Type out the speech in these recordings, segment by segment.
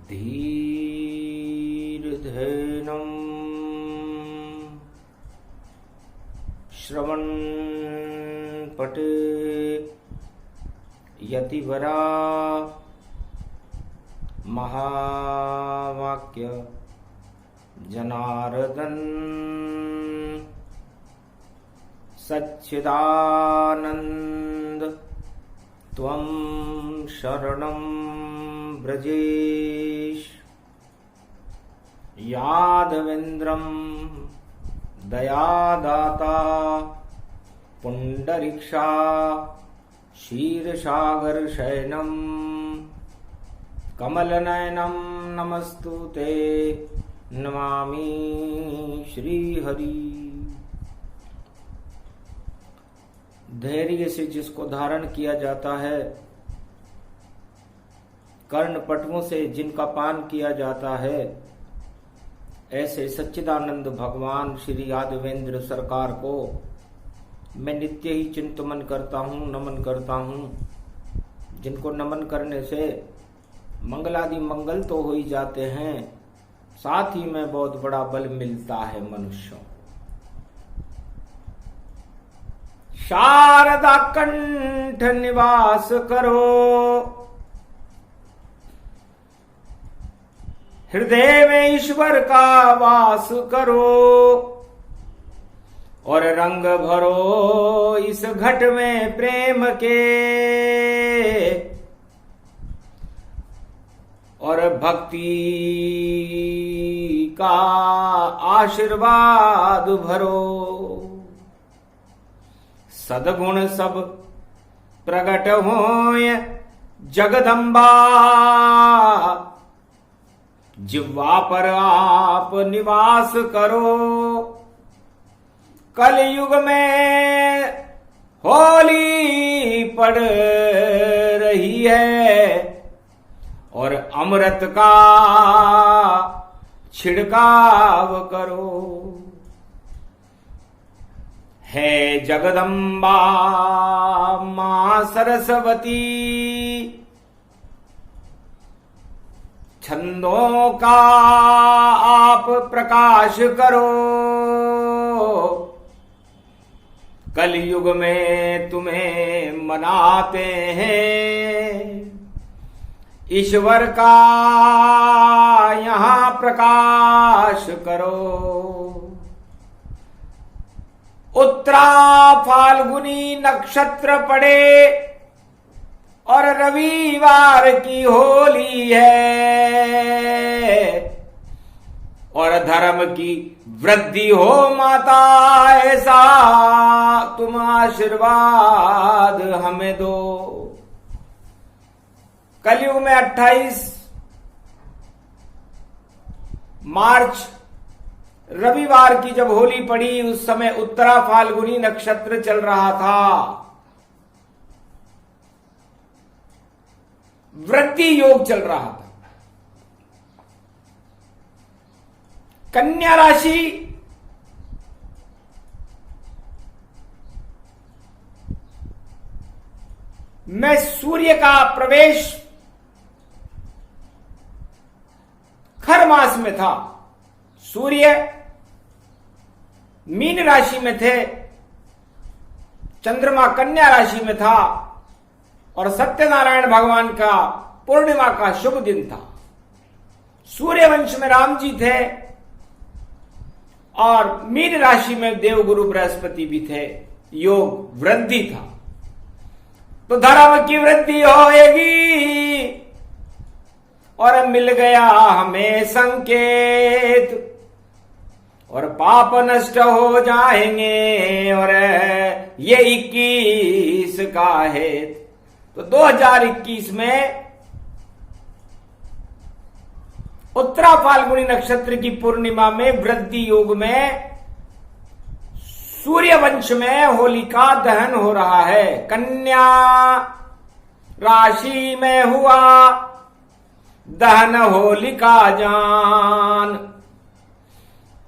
धीर्धेनं श्रवणपटे यतिवरा महावाक्य जनार्दन सच्चिदानंद त्वं शरणं ब्रजेश यादवेन्द्रं दयादाता पुंडरीक्षा क्षीरसागर शयनं कमलनयनं नमस्तुते नमामि श्रीहरि। धैर्य से जिसको धारण किया जाता है, कर्णपटुओं से जिनका पान किया जाता है, ऐसे सच्चिदानंद भगवान श्री यादवेंद्र सरकार को मैं नित्य ही चिंतन करता हूँ, नमन करता हूँ। जिनको नमन करने से मंगलादि मंगल तो हो ही जाते हैं, साथ ही में बहुत बड़ा बल मिलता है मनुष्यों। शारदा कंठ निवास करो, हृदय में ईश्वर का वास करो, और रंग भरो इस घट में प्रेम के, और भक्ति का आशीर्वाद भरो। सद्गुण सब प्रगट होय जगदम्बा, जिह्वा पर आप निवास करो। कलयुग में होली पड़ रही है, और अमृत का छिड़काव करो। है जगदम्बा मां सरस्वती, छंदों का आप प्रकाश करो। कलयुग में तुम्हें मनाते हैं, ईश्वर का यहां प्रकाश करो। उत्तरा फाल्गुनी नक्षत्र पड़े, और रविवार की होली है, और धर्म की वृद्धि हो माता, ऐसा तुम आशीर्वाद हमें दो। कलयुग में 28 मार्च रविवार की जब होली पड़ी, उस समय उत्तरा फाल्गुनी नक्षत्र चल रहा था। वृद्धि योग चल रहा था। कन्या राशि में सूर्य का प्रवेश खर मास में था। सूर्य मीन राशि में थे, चंद्रमा कन्या राशि में था, और सत्यनारायण भगवान का पूर्णिमा का शुभ दिन था। सूर्यवंश में राम जी थे, और मीन राशि में देवगुरु बृहस्पति भी थे। योग वृद्धि था, तो धर्म की वृद्धि होएगी। और मिल गया हमें संकेत, और पाप नष्ट हो जाएंगे, और ये 21 का है। तो 2021 में उत्तरा फाल्गुनी नक्षत्र की पूर्णिमा में वृद्धि योग में सूर्यवंश में होलिका दहन हो रहा है। कन्या राशि में हुआ दहन होलिका जान,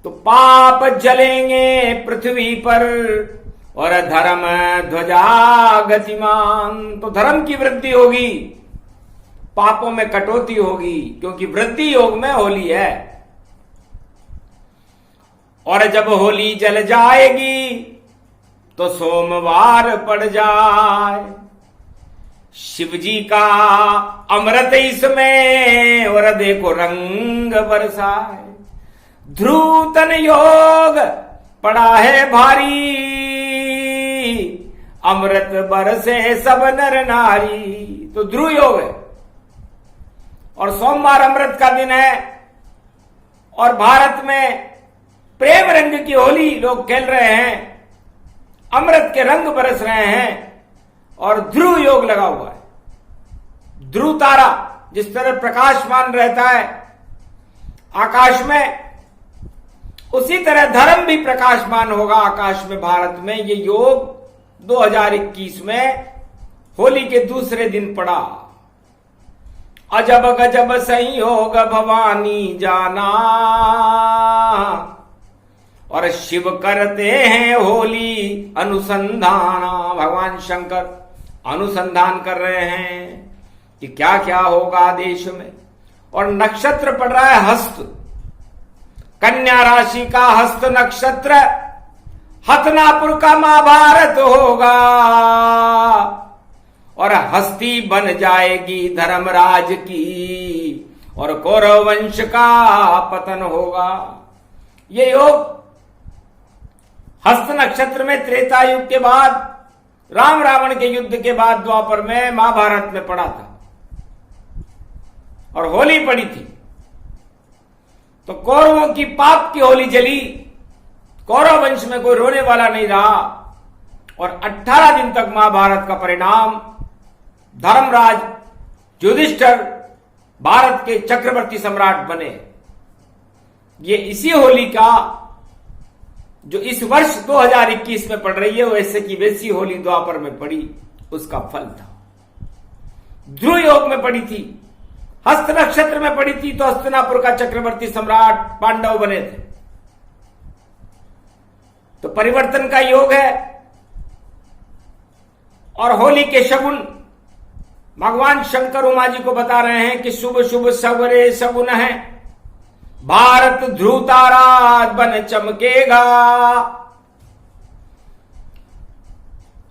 तो पाप जलेंगे पृथ्वी पर, और धर्म ध्वजा गतिमान। तो धर्म की वृद्धि होगी, पापों में कटौती होगी, क्योंकि वृद्धि योग में होली है। और जब होली जल जाएगी तो सोमवार पड़ जाए, शिव जी का अमृत इसमें और देखो रंग बरसाए। ध्रुतन योग पड़ा है भारी, अमृत बरसे सब नर नारी। तो ध्रुव योग है और सोमवार अमृत का दिन है, और भारत में प्रेम रंग की होली लोग खेल रहे हैं, अमृत के रंग बरस रहे हैं, और ध्रुव योग लगा हुआ है। ध्रुव तारा जिस तरह प्रकाशमान रहता है आकाश में, उसी तरह धर्म भी प्रकाशमान होगा आकाश में भारत में। ये योग 2021 में होली के दूसरे दिन पड़ा। अजब गजब संयोग भवानी जाना, और शिव करते हैं होली अनुसंधाना। भगवान शंकर अनुसंधान कर रहे हैं कि क्या क्या होगा देश में। और नक्षत्र पड़ रहा है हस्त, कन्या राशि का हस्त नक्षत्र। हतनापुर का महाभारत होगा, और हस्ती बन जाएगी धर्मराज की, और कौरव वंश का पतन होगा। ये योग हस्त नक्षत्र में त्रेता युग के बाद, राम रावण के युद्ध के बाद द्वापर में महाभारत में पड़ा था, और होली पड़ी थी। तो कौरवों की पाप की होली जली, कौरव वंश में कोई रोने वाला नहीं रहा, और 18 दिन तक महाभारत का परिणाम धर्मराज युधिष्ठिर भारत के चक्रवर्ती सम्राट बने। ये इसी होली का जो इस वर्ष 2021 में पड़ रही है, वैसे की वैसी होली द्वापर में पड़ी, उसका फल था। ध्रुव योग में पड़ी थी, हस्त नक्षत्र में पड़ी थी, तो हस्तिनापुर का चक्रवर्ती सम्राट पांडव बने थे। तो परिवर्तन का योग है। और होली के शगुन भगवान शंकर उमा जी को बता रहे हैं कि शुभ शुभ सवरे सगुन है, भारत ध्रुव तारा बन चमकेगा,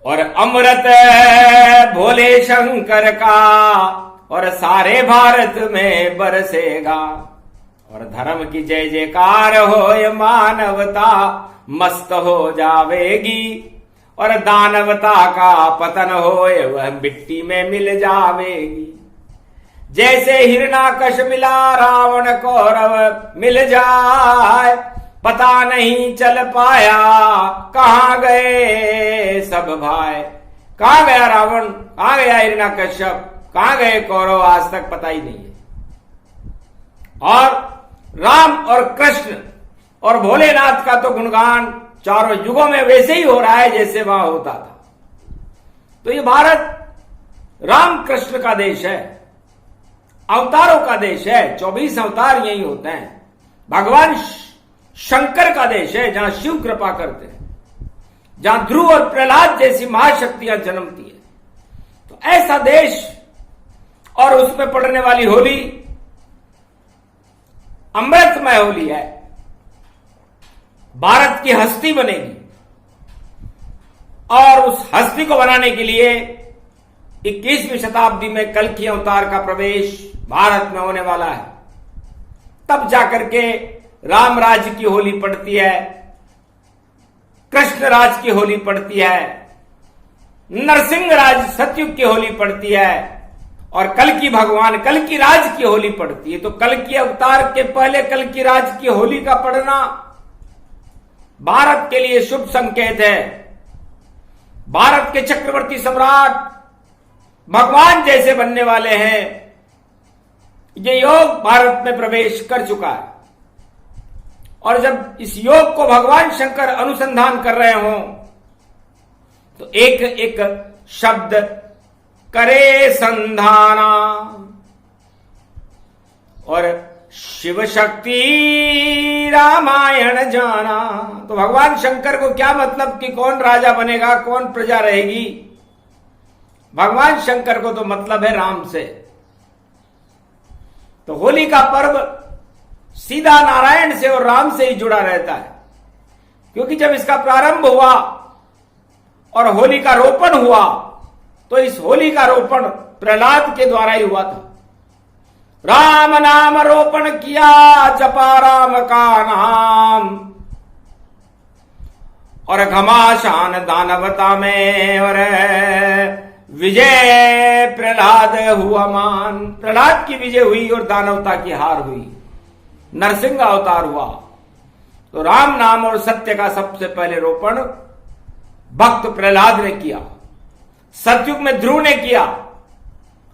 और अमृत भोले शंकर का और सारे भारत में बरसेगा। और धर्म की जय जयकार हो, ये मानवता मस्त हो जावेगी, और दानवता का पतन होए वह मिट्टी में मिल जावेगी। जैसे हिरणाकश मिला रावण कौरव मिल जाए, पता नहीं चल पाया कहां गए सब भाई। कहां गया रावण, कहां गया हिरणाकश्यप, कहां गए कौरव, आज तक पता ही नहीं है। और राम और कृष्ण और भोलेनाथ का तो गुणगान चारों युगों में वैसे ही हो रहा है जैसे वहां होता था। तो ये भारत राम कृष्ण का देश है, अवतारों का देश है, 24 अवतार यही होते हैं। भगवान शंकर का देश है, जहां शिव कृपा करते हैं, जहां ध्रुव और प्रहलाद जैसी महाशक्तियां जन्मती है। तो ऐसा देश और उसमें पड़ने वाली होली अमृतमय होली है। भारत की हस्ती बनेगी, और उस हस्ती को बनाने के लिए 21वीं शताब्दी में कल्कि अवतार का प्रवेश भारत में होने वाला है। तब जाकर के राम राज्य की होली पड़ती है, कृष्ण राज की होली पड़ती है, नरसिंह राज सतयुग की होली पड़ती है, और कल्कि भगवान कल्कि राज की होली पड़ती है। तो कल्कि अवतार के पहले कल्कि राज की होली का पड़ना भारत के लिए शुभ संकेत है। भारत के चक्रवर्ती सम्राट भगवान जैसे बनने वाले हैं। ये योग भारत में प्रवेश कर चुका है, और जब इस योग को भगवान शंकर अनुसंधान कर रहे हों, तो एक एक शब्द करे संधाना, और शिव शक्ति रामायण जाना। तो भगवान शंकर को क्या मतलब कि कौन राजा बनेगा, कौन प्रजा रहेगी। भगवान शंकर को तो मतलब है राम से, तो होली का पर्व सीधा नारायण से और राम से ही जुड़ा रहता है, क्योंकि जब इसका प्रारंभ हुआ और होली का रोपण हुआ तो इस होली का रोपण प्रहलाद के द्वारा ही हुआ था। राम नाम रोपण किया, जपा राम का नाम, और घमासान दानवता में और विजय प्रहलाद हुआ मान। प्रहलाद की विजय हुई और दानवता की हार हुई, नरसिंह अवतार हुआ। तो राम नाम और सत्य का सबसे पहले रोपण भक्त प्रहलाद ने किया, सतयुग में ध्रुव ने किया,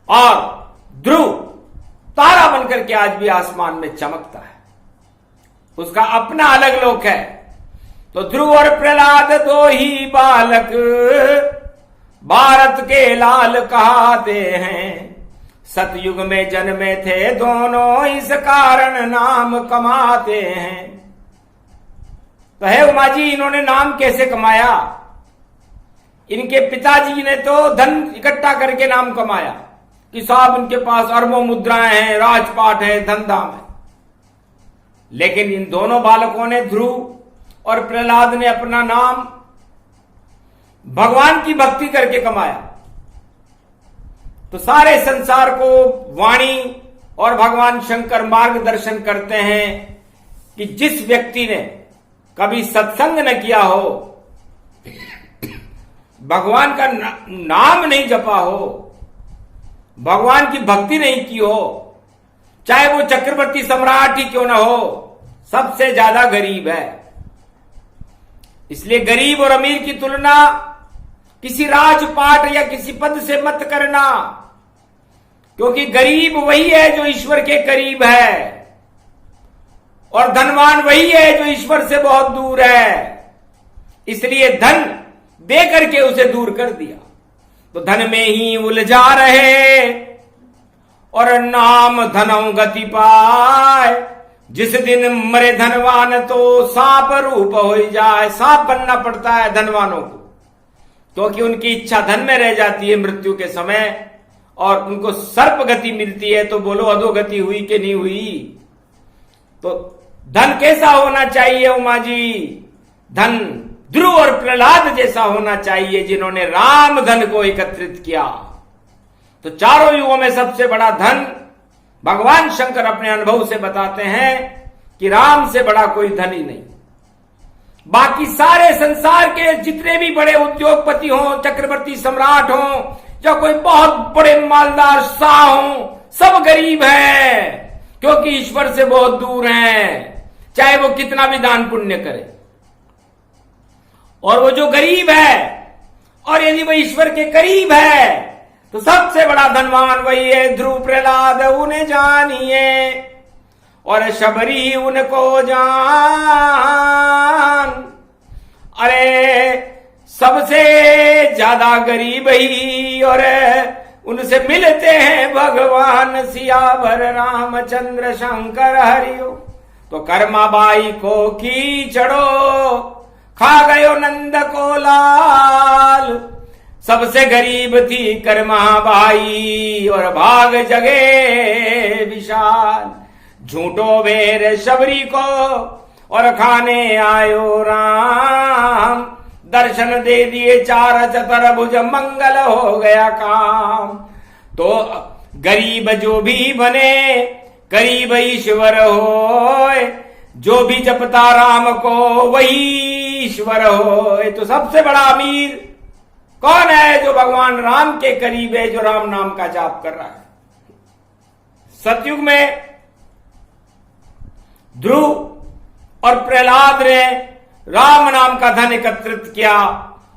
और ध्रुव तारा बनकर के आज भी आसमान में चमकता है, उसका अपना अलग लोक है। तो ध्रुव और प्रहलाद दो ही बालक भारत के लाल कहते हैं, सतयुग में जन्मे थे दोनों इस कारण नाम कमाते हैं। तो है उमा जी, इन्होंने नाम कैसे कमाया? इनके पिताजी ने तो धन इकट्ठा करके नाम कमाया कि साहब उनके पास अरबों मुद्राएं हैं, राजपाट है, धनधाम है। लेकिन इन दोनों बालकों ने, ध्रुव और प्रहलाद ने, अपना नाम भगवान की भक्ति करके कमाया। तो सारे संसार को वाणी और भगवान शंकर मार्गदर्शन करते हैं कि जिस व्यक्ति ने कभी सत्संग न किया हो, भगवान का नाम नहीं जपा हो, भगवान की भक्ति नहीं की हो, चाहे वो चक्रवर्ती सम्राट ही क्यों ना हो, सबसे ज्यादा गरीब है। इसलिए गरीब और अमीर की तुलना किसी राजपाट या किसी पद से मत करना, क्योंकि गरीब वही है जो ईश्वर के करीब है, और धनवान वही है जो ईश्वर से बहुत दूर है। इसलिए धन दे करके उसे दूर कर दिया। तो धन में ही उलझा रहे और नाम धनों गति पाए, जिस दिन मरे धनवान तो सांप रूप हो जाए। सांप बनना पड़ता है धनवानों को, क्योंकि उनकी इच्छा धन में रह जाती है मृत्यु के समय, और उनको सर्प गति मिलती है। तो बोलो अधोगति हुई कि नहीं हुई? तो धन कैसा होना चाहिए उमा जी? धन ध्रुव और प्रहलाद जैसा होना चाहिए, जिन्होंने राम धन को एकत्रित किया। तो चारों युगों में सबसे बड़ा धन, भगवान शंकर अपने अनुभव से बताते हैं कि राम से बड़ा कोई धन ही नहीं। बाकी सारे संसार के जितने भी बड़े उद्योगपति हों, चक्रवर्ती सम्राट हों, या कोई बहुत बड़े मालदार शाह हों, सब गरीब हैं, क्योंकि ईश्वर से बहुत दूर हैं, चाहे वो कितना भी दान पुण्य करे। और वो जो गरीब है, और यदि वो ईश्वर के करीब है, तो सबसे बड़ा धनवान वही है। ध्रुव प्रहलाद उन्हें जानिए और शबरी उनको जान। अरे सबसे ज्यादा गरीब ही और उनसे मिलते हैं भगवान सियावर रामचंद्र शंकर हरियो। तो कर्माबाई को कीचड़ो खा गयो नंद को लाल। सबसे गरीब थी कर्माबाई और भाग जगे विशाल। झूठो वेर शबरी को और खाने आयो राम। दर्शन दे दिए चार चतुर्भुज मंगल हो गया काम। तो गरीब जो भी बने करीब ईश्वर होए। जो भी जपता राम को वही ईश्वर होए। तो सबसे बड़ा अमीर कौन है? जो भगवान राम के करीब है, जो राम नाम का जाप कर रहा है। सतयुग में ध्रुव और प्रहलाद ने राम नाम का धन एकत्रित किया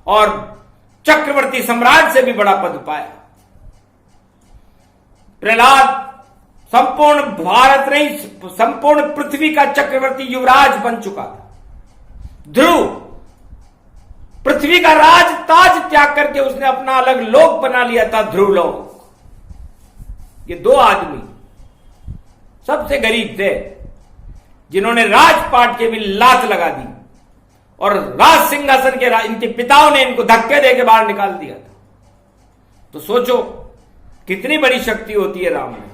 और चक्रवर्ती सम्राट से भी बड़ा पद पाया। प्रहलाद संपूर्ण भारत नहीं, संपूर्ण पृथ्वी का चक्रवर्ती युवराज बन चुका था। ध्रुव पृथ्वी का राज ताज त्याग करके उसने अपना अलग लोक बना लिया था, ध्रुव लोक। ये दो आदमी सबसे गरीब थे, जिन्होंने राजपाट के भी लात लगा दी और राज सिंहासन के इनके पिताओं ने इनको धक्के देके बाहर निकाल दिया था। तो सोचो कितनी बड़ी शक्ति होती है राम में।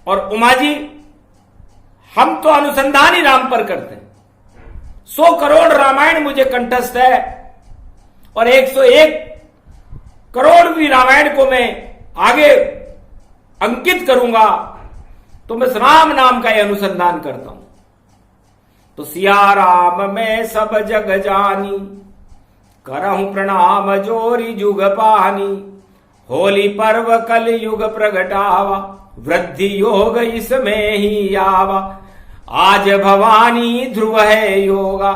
और उमा जी, हम तो अनुसंधान ही राम पर करते हैं। 100 करोड़ रामायण मुझे कंठस्थ है और 101 करोड़ भी रामायण को मैं आगे अंकित करूंगा, तो मैं राम नाम का ही अनुसंधान करता हूं। तो सिया राम में सब जग जानी, करहूं प्रणाम जोरी जुग पानी। होली पर्व कल युग प्रगटावा, वृद्धि योग इसमें ही आवा। आज भवानी ध्रुव है योगा,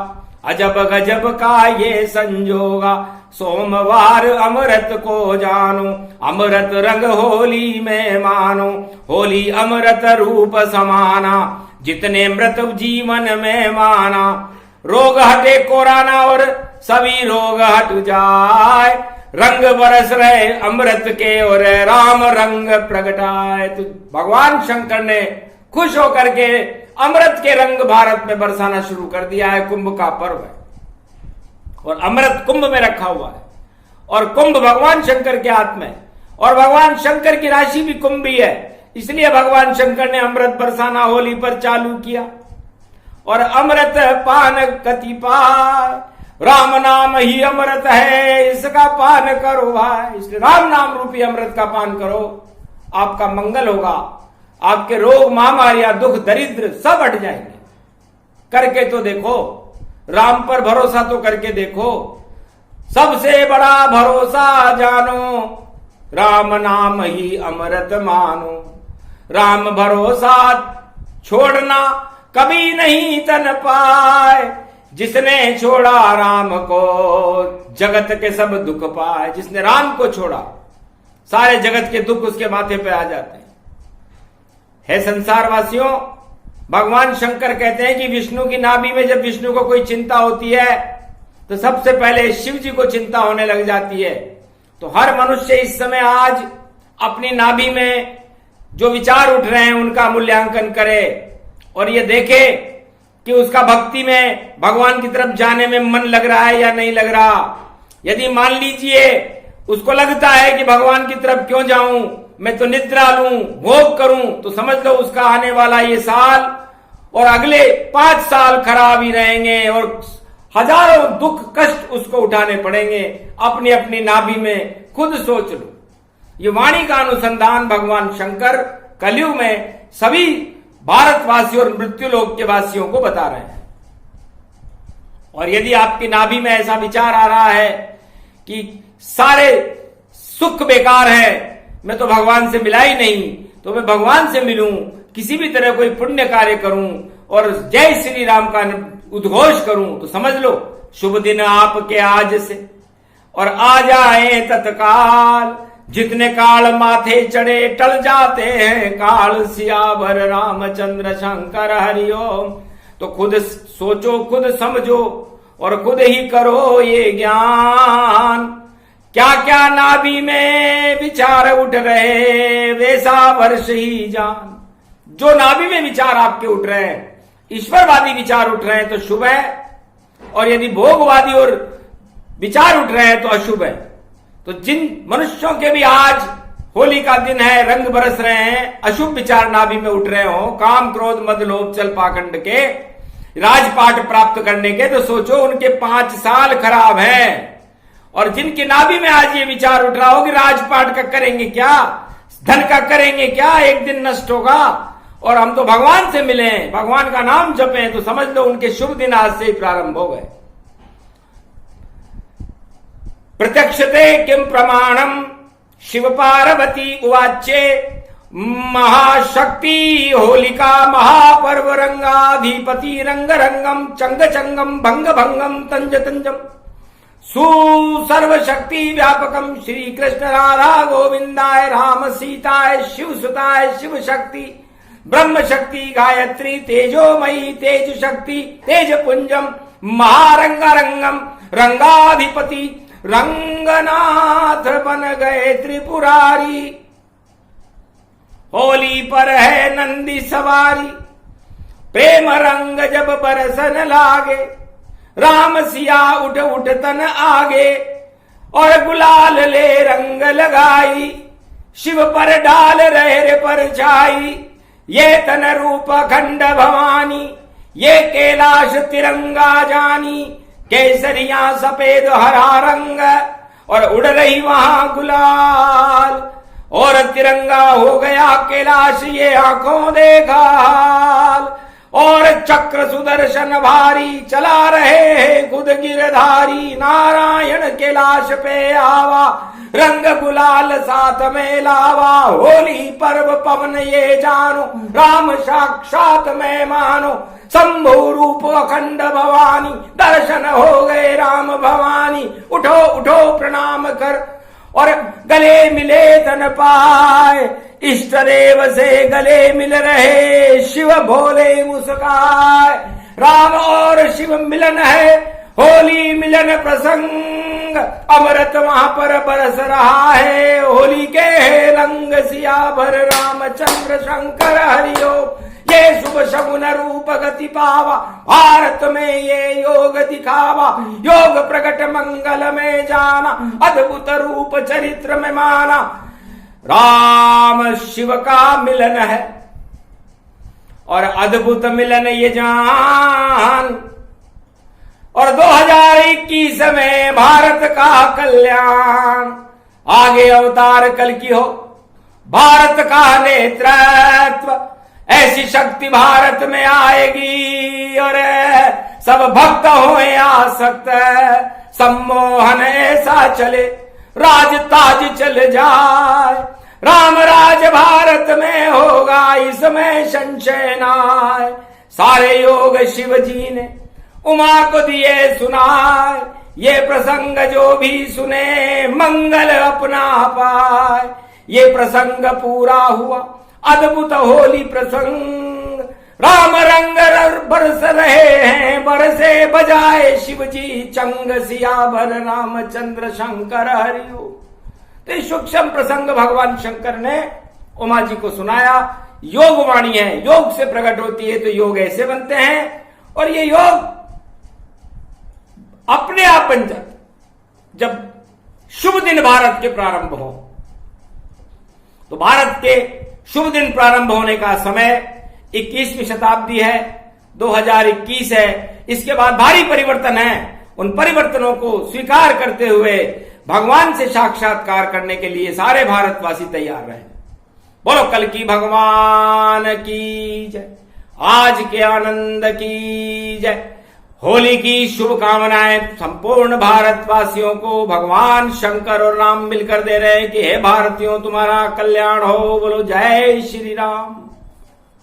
अजब गजब का ये संजोगा। सोमवार अमृत को जानो, अमृत रंग होली में मानो। होली अमृत रूप समाना, जितने मृत जीवन में माना। रोग हटे कोराना और सभी रोग हट जाए। रंग बरस रहे अमृत के और राम रंग प्रगटाए। तो भगवान शंकर ने खुश होकर के अमृत के रंग भारत में बरसाना शुरू कर दिया है। कुंभ का पर्व है और अमृत कुंभ में रखा हुआ है और कुंभ भगवान शंकर के हाथ में, और भगवान शंकर की राशि भी कुंभ ही है। इसलिए भगवान शंकर ने अमृत बरसाना होली पर चालू किया। और अमृत पान कति पाय, राम नाम ही अमृत है, इसका पान करो भाई। इसलिए राम नाम रूपी अमृत का पान करो, आपका मंगल होगा। आपके रोग महामारियां दुख दरिद्र सब हट जाएंगे। करके तो देखो, राम पर भरोसा तो करके देखो। सबसे बड़ा भरोसा जानो, राम नाम ही अमृत मानो। राम भरोसा छोड़ना कभी नहीं तन पाए। जिसने छोड़ा राम को जगत के सब दुख पाए। जिसने राम को छोड़ा सारे जगत के दुख उसके माथे पे आ जाते हैं। है संसारवासियों, भगवान शंकर कहते हैं कि विष्णु की नाभि में जब विष्णु को कोई चिंता होती है तो सबसे पहले शिव जी को चिंता होने लग जाती है। तो हर मनुष्य इस समय आज अपनी नाभि में जो विचार उठ रहे हैं उनका मूल्यांकन करे और ये देखे कि उसका भक्ति में भगवान की तरफ जाने में मन लग रहा है या नहीं लग रहा। यदि मान लीजिए उसको लगता है कि भगवान की तरफ क्यों जाऊं, मैं तो निद्रा लूं, भोग करूं, तो समझ लो उसका आने वाला ये साल और अगले 5 साल खराब ही रहेंगे और हजारों दुख कष्ट उसको उठाने पड़ेंगे। अपनी अपनी नाभि में खुद सोच लो। ये वाणी का अनुसंधान भगवान शंकर कलयुग में सभी भारतवासियों और मृत्युलोक के वासियों को बता रहे हैं। और यदि आपकी नाभि में ऐसा विचार आ रहा है कि सारे सुख बेकार है, मैं तो भगवान से मिला ही नहीं, तो मैं भगवान से मिलूं, किसी भी तरह कोई पुण्य कार्य करूं और जय श्री राम का उद्घोष करूं, तो समझ लो शुभ दिन आपके आज से और आ जाए तत्काल। जितने काल माथे चढ़े टल जाते हैं काल। सियावर रामचंद्र शंकर हरिओम। तो खुद सोचो, खुद समझो और खुद ही करो ये ज्ञान। क्या क्या नाभि में विचार उठ रहे वैसा वर्ष ही जान। जो नाभि में विचार आपके उठ रहे हैं, ईश्वरवादी विचार उठ रहे हैं तो शुभ है, और यदि भोगवादी और विचार उठ रहे हैं तो अशुभ है। तो जिन मनुष्यों के भी आज होली का दिन है, रंग बरस रहे हैं, अशुभ विचार नाभि में उठ रहे हो, काम क्रोध मद लोभ छल पाखंड के राजपाट प्राप्त करने के, तो सोचो उनके 5 साल खराब हैं। और जिनकी नाभि में आज ये विचार उठ रहा हो कि राजपाट का करेंगे क्या, धन का करेंगे क्या, एक दिन नष्ट होगा और हम तो भगवान से मिले, भगवान का नाम जपें, तो समझ लो उनके शुभ दिन आज से ही प्रारंभ हो गए। प्रत्यक्षते किम प्रमाणम शिव पार्वती उवाच्ये। महाशक्ति होलिका महापर्व रंगाधिपति रंग रंगम चंग चंगम भंग भंगम तंज तंजम सुसर्वशक्ति व्यापकम श्री कृष्ण राधा गोविंदाय राम सीताय शिव सुताय शिव शक्ति ब्रह्म शक्ति गायत्री तेजोमयी तेज शक्ति तेज पुंजम महारंगारंगम रंगाधिपति रंगनाथ बन गए त्रिपुरारी। होली पर है नंदी सवारी प्रेम रंग जब बरसन लागे। राम सिया उठ उठ तन आगे और गुलाल ले रंग लगाई। शिव पर डाल रहे रे पर छाई ये तन रूप अखंड भवानी, ये कैलाश तिरंगा जानी, केसरिया सफेद हरा रंग और उड़ रही वहां गुलाल, और तिरंगा हो गया कैलाश ये आंखों देखा हाल, और चक्र सुदर्शन भारी चला रहे हैं खुद गिरधारी, नारायण कैलाश पे आवा रंग गुलाल साथ में लावा, होली पर्व पवन ये जानो राम साक्षात में मानो, शंभु रूप अखंड भवानी दर्शन हो गए राम भवानी, उठो उठो प्रणाम कर और गले मिले तन पाए, इष्ट देव से गले मिल रहे शिव भोले मुस्काए, राम और शिव मिलन है होली मिलन प्रसंग, अमृत वहां पर बरस रहा है होली के रंग, सिया भर रामचंद्र शंकर हरिओ, ये शुभ शगुन रूप गति पावा, भारत में ये योग दिखावा, योग प्रकट मंगल में जाना, अद्भुत रूप चरित्र में माना, राम शिव का मिलन है और अद्भुत मिलन ये जान, और 2021 में भारत का कल्याण, आगे अवतार कल की हो भारत का नेतृत्व, ऐसी शक्ति भारत में आएगी और सब भक्त होए आसक्त, सम्मोहन ऐसा चले राज ताज चल जाए, राम राज भारत में होगा इसमें संशय नाय, सारे योग शिव जी ने उमा को दिए सुनाए, ये प्रसंग जो भी सुने मंगल अपना पाए, ये प्रसंग पूरा हुआ अद्भुत होली प्रसंग, राम रंग बरस रहे हैं बरसे बजाए शिव जी चंग, सिया भर रामचंद्र शंकर हरिओ। तो सूक्ष्म प्रसंग भगवान शंकर ने उमा जी को सुनाया, योग वाणी है, योग से प्रकट होती है तो योग ऐसे बनते हैं, और ये योग अपने आप बन जाते जब शुभ दिन भारत के प्रारंभ हो। तो भारत के शुभ दिन प्रारंभ होने का समय 21वीं शताब्दी है, 2021 है, इसके बाद भारी परिवर्तन है, उन परिवर्तनों को स्वीकार करते हुए भगवान से साक्षात्कार करने के लिए सारे भारतवासी तैयार रहे। बोलो कल की भगवान की जय, आज के आनंद की जय। होली की शुभकामनाएं संपूर्ण भारतवासियों को भगवान शंकर और राम मिलकर दे रहे हैं कि हे भारतीयों तुम्हारा कल्याण हो। बोलो जय श्री राम।